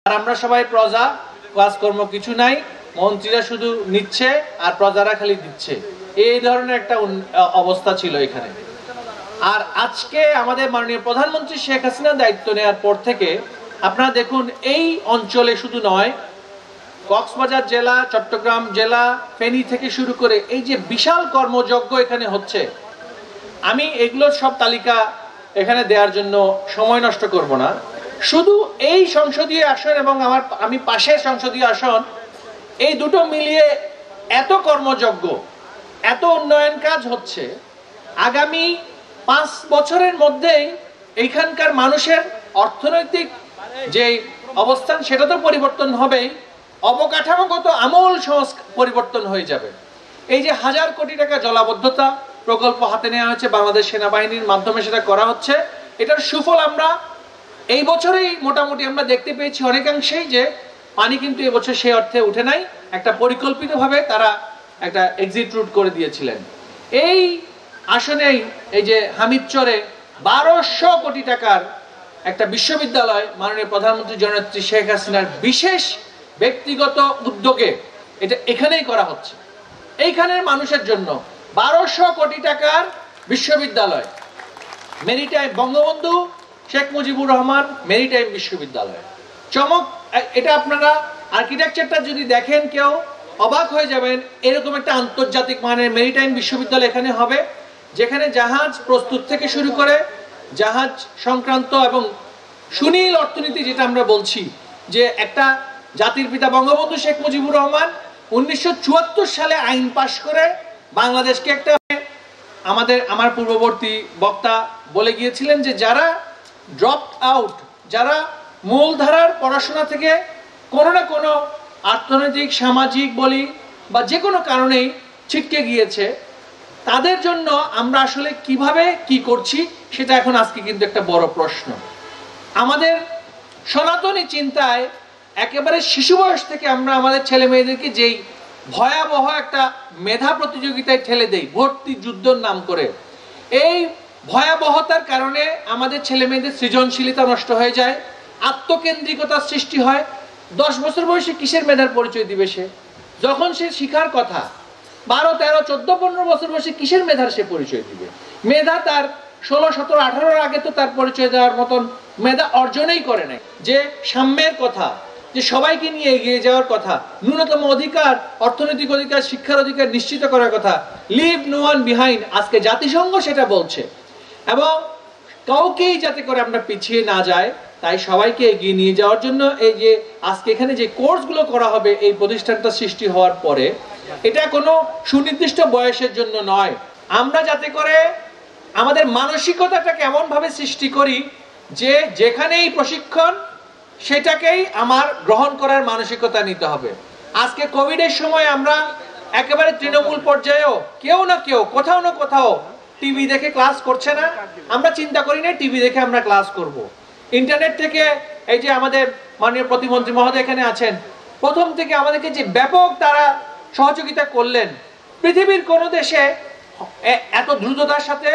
আর আমরা সবাই প্রজা, কাজকর্ম কিছু নাই, মন্ত্রীরা শুধু নিচ্ছে আর প্রজারা খালি দিচ্ছে, এই ধরনের একটা অবস্থা ছিল এখানে। আর আজকে আমাদের মাননীয় প্রধানমন্ত্রী শেখ হাসিনা দায়িত্ব নেওয়ার পর থেকে আপনারা দেখুন, এই অঞ্চলে শুধু নয়, কক্সবাজার জেলা, চট্টগ্রাম জেলা, ফেনী থেকে শুরু করে এই যে বিশাল কর্মযজ্ঞ এখানে হচ্ছে, আমি এগুলোর সব তালিকা এখানে দেওয়ার জন্য সময় নষ্ট করব না। শুধু এই সংসদীয় আসন এবং আমি পাশের সংসদীয় আসন, এই দুটো মিলিয়ে এত কর্মযজ্ঞ, এত উন্নয়ন কাজ হচ্ছে, আগামী 5 বছরের মধ্যেই এইখানকার মানুষের অর্থনৈতিক যে অবস্থান সেটা তো পরিবর্তন হবেই, অবকাঠামোগত আমূল পরিবর্তন হয়ে যাবে। এই যে 1000 কোটি টাকা জলাবদ্ধতা প্রকল্প হাতে নেওয়া হয়েছে বাংলাদেশ সেনাবাহিনীর মাধ্যমে, সেটা করা হচ্ছে, এটার সুফল আমরা এই বছরেই মোটামুটি আমরা দেখতে পেয়েছি অনেকাংশেই, যে পানি কিন্তু এবছর সেই অর্থে উঠে নাই, একটা পরিকল্পিতভাবে তারা একটা এক্সিট রুট করে দিয়েছিলেন। এই আসনেই এই যে হামিদচরে 1200 কোটি টাকার একটা বিশ্ববিদ্যালয় মাননীয় প্রধানমন্ত্রী জননেত্রী শেখ হাসিনার বিশেষ ব্যক্তিগত উদ্যোগে এটা এখানেই করা হচ্ছে। এইখানের মানুষের জন্য 1200 কোটি টাকার বিশ্ববিদ্যালয়, মেরিটাইম, বঙ্গবন্ধু শেখ মুজিবুর রহমান মেরিটাইম বিশ্ববিদ্যালয়, চমক। এটা আপনারা আর্কিটেকচারটা যদি দেখেন কেউ অবাক হয়ে যাবেন, এরকম একটা আন্তর্জাতিক মানের মেরিটাইম বিশ্ববিদ্যালয় এখানে হবে, যেখানে জাহাজ প্রস্তুত থেকে শুরু করে জাহাজ সংক্রান্ত এবং সুনীল অর্থনীতি, যেটা আমরা বলছি, যে একটা জাতির পিতা বঙ্গবন্ধু শেখ মুজিবুর রহমান 1974 সালে আইন পাশ করে বাংলাদেশকে একটা, আমার পূর্ববর্তী বক্তা বলে গিয়েছিলেন যে যারা ড্রপ আউট, যারা মূলধারার পড়াশোনা থেকে কোনো না কোনো অর্থনৈতিক, সামাজিক বলি বা যে কোনো কারণেই ছিটকে গিয়েছে, তাদের জন্য আমরা আসলে কিভাবে কি করছি সেটা এখন আজকে কিন্তু একটা বড় প্রশ্ন। আমাদের সনাতনী চিন্তায় একেবারে শিশু বয়স থেকে আমরা আমাদের ছেলে মেয়েদেরকে যেই ভয়াবহ একটা মেধা প্রতিযোগিতায় ঠেলে দেই ভর্তি যুদ্ধর নাম করে, এই ভয়াবহতার কারণে আমাদের ছেলে মেয়েদের সৃজনশীলতা নষ্ট হয়ে যায়, আত্মকেন্দ্রিকতার সৃষ্টি হয়। 10 বছর বয়সে কিসের মেধার পরিচয় দিবে সে? যখন সে শিখার কথা 12, 13, 14, 15 বছর বয়সে কিসের মেধার সে পরিচয় দিবে? মেধা তার 16, 17, 18 আগে তো তার পরিচয় দেওয়ার মতন মেধা অর্জনই করে নাই। যে সাম্যের কথা, যে সবাইকে নিয়ে এগিয়ে যাওয়ার কথা, ন্যূনতম অধিকার, অর্থনৈতিক অধিকার, শিক্ষার অধিকার নিশ্চিত করার কথা, লিভ নো ওয়ান বিহাইন্ড, আজকে জাতিসংঘ সেটা বলছে। এবং কাউকেই যাতে করে আমরা পিছিয়ে না যায়, তাই সবাইকে এগিয়ে নিয়ে যাওয়ার জন্য এই যে আজকে এখানে যে কোর্সগুলো করা হবে, এই প্রতিষ্ঠানটা সৃষ্টি হওয়ার পরে, এটা কোনো সুনির্দিষ্ট বয়সের জন্য নয়। আমরা যাতে করে আমাদের মানসিকতাটাকে এমন ভাবে সৃষ্টি করি যে যেখানেই প্রশিক্ষণ, সেটাকেই আমার গ্রহণ করার মানসিকতা নিতে হবে। আজকে কোভিডের সময় আমরা একেবারে তৃণমূল পর্যায়েও কেউ না কেউ কোথাও না কোথাও টিভি দেখে ক্লাস করছে না, আমরা চিন্তা করি না টিভি দেখে আমরা ক্লাস করব। ইন্টারনেট থেকে এই যে আমাদের মাননীয় প্রতিমন্ত্রী মহোদয় এখানে আছেন, প্রথম থেকে আমাদেরকে যে ব্যাপক তারা সহযোগিতা করলেন, পৃথিবীর কোনো দেশে এত দ্রুততার সাথে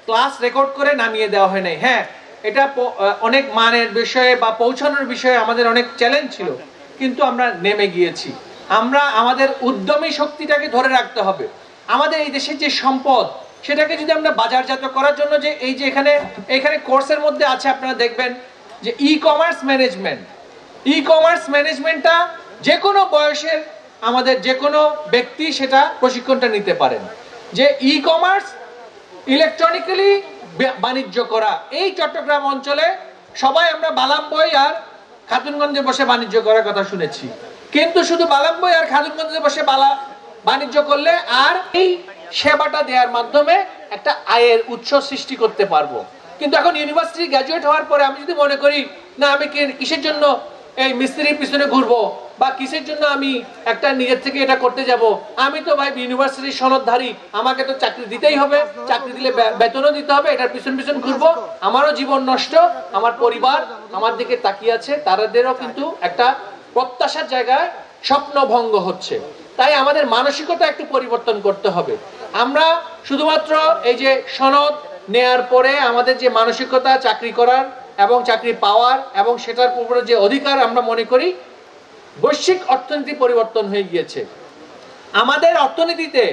ক্লাস রেকর্ড করে নামিয়ে দেওয়া হয় নাই। হ্যাঁ, এটা অনেক মানের বিষয়ে বা পৌঁছানোর বিষয়ে আমাদের অনেক চ্যালেঞ্জ ছিল, কিন্তু আমরা নেমে গিয়েছি। আমরা আমাদের উদ্যমী শক্তিটাকে ধরে রাখতে হবে। আমাদের এই দেশের যে সম্পদ, সেটাকে যদি আমরা বাজারজাত করার জন্য, যে এই যে এখানে কোর্সের মধ্যে আছে, আপনারা দেখবেন যে ই কমার্স ম্যানেজমেন্টটা যে কোনো বয়সের আমাদের যে কোনো ব্যক্তি সেটা প্রশিক্ষণটা নিতে পারেন। যে ই কমার্স ইলেকট্রনিক্যালি বাণিজ্য করা, এই চট্টগ্রাম অঞ্চলে সবাই আমরা বালামবই আর খাতুনগঞ্জে বসে বাণিজ্য করার কথা শুনেছি, কিন্তু শুধু বালামবই আর খাতুনগঞ্জে বসে বাণিজ্য করলে আর এই সেবাটা দেওয়ার মাধ্যমে একটা আয়ের উৎস সৃষ্টি করতে পারবো। কিন্তু এখন ইউনিভার্সিটি গ্র্যাজুয়েট হওয়ার পরে আমি যদি মনে করি না, আমি কিসের জন্য এই মিস্ত্রির পিছনে ঘুরবো বা কিসের জন্য আমি একটা নিজের থেকে এটা করতে যাব, আমি তো ভাই ইউনিভার্সিটির সনদধারী, আমাকে তো চাকরি দিতেই হবে, চাকরি দিলে বেতনও দিতে হবে, এটার পিছন ঘুরবো, আমারও জীবন নষ্ট, আমার পরিবার আমার দিকে তাকিয়ে আছে, তাদেরও কিন্তু একটা প্রত্যাশার জায়গায় স্বপ্নভঙ্গ হচ্ছে। তাই আমাদের মানসিকতা একটু পরিবর্তন করতে হবে। আমরা শুধুমাত্র এই যে সনদ নেয়ার পরে আমাদের যে মানসিকতা, চাকরি করার এবং চাকরি পাওয়ার এবং সেটার উপরে যে অধিকার আমরা মনে করি, বৈশ্বিক অর্থনীতি পরিবর্তন হয়ে গিয়েছে। আমাদের অর্থনীতিতে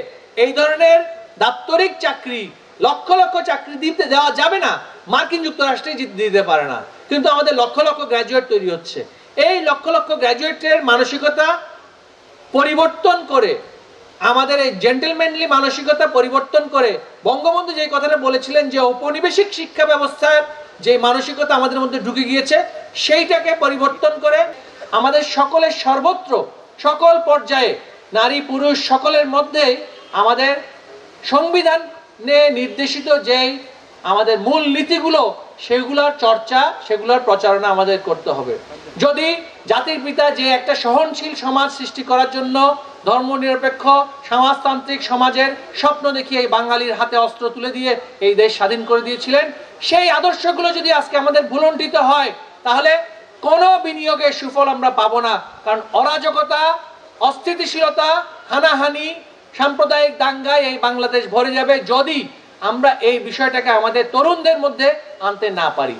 এই ধরনের দাপ্তরিক চাকরি, লক্ষ লক্ষ চাকরি দিতে দেওয়া যাবে না, মার্কিন যুক্তরাষ্ট্রে দিতে পারে না, কিন্তু আমাদের লক্ষ লক্ষ গ্র্যাজুয়েট তৈরি হচ্ছে। এই লক্ষ লক্ষ গ্র্যাজুয়েটের মানসিকতা পরিবর্তন করে, আমাদের এই জেন্টলম্যানলি মানসিকতা পরিবর্তন করে, বঙ্গবন্ধু যে কথাটা বলেছিলেন যে ঔপনিবেশিক শিক্ষা ব্যবস্থার যে মানসিকতা আমাদের মধ্যে ঢুকে গিয়েছে, সেইটাকে পরিবর্তন করে আমাদের সকলের সর্বত্র সকল পর্যায়ে নারী পুরুষ সকলের মধ্যে আমাদের সংবিধানে নির্দেশিত যেই আমাদের মূল নীতিগুলো, সেগুলোর চর্চা, সেগুলোর প্রচারণা আমাদের করতে হবে। যদি জাতির পিতা যে একটা সহনশীল সমাজ সৃষ্টি করার জন্য ধর্মনিরপেক্ষ সমাজতান্ত্রিক সমাজের স্বপ্ন দেখিয়ে এই বাঙালির হাতে অস্ত্র তুলে দিয়ে এই দেশ স্বাধীন করে দিয়েছিলেন, সেই আদর্শগুলো যদি আজকে আমাদের ভুলণ্ঠিত হয়, তাহলে কোনো বিনিয়োগের সুফল আমরা পাবো না। কারণ অরাজকতা, অস্থিতিশীলতা, হানাহানি, সাম্প্রদায়িক দাঙ্গায় এই বাংলাদেশ ভরে যাবে যদি আমরা এই বিষয়টাকে আমাদের তরুণদের মধ্যে আনতে না পারি।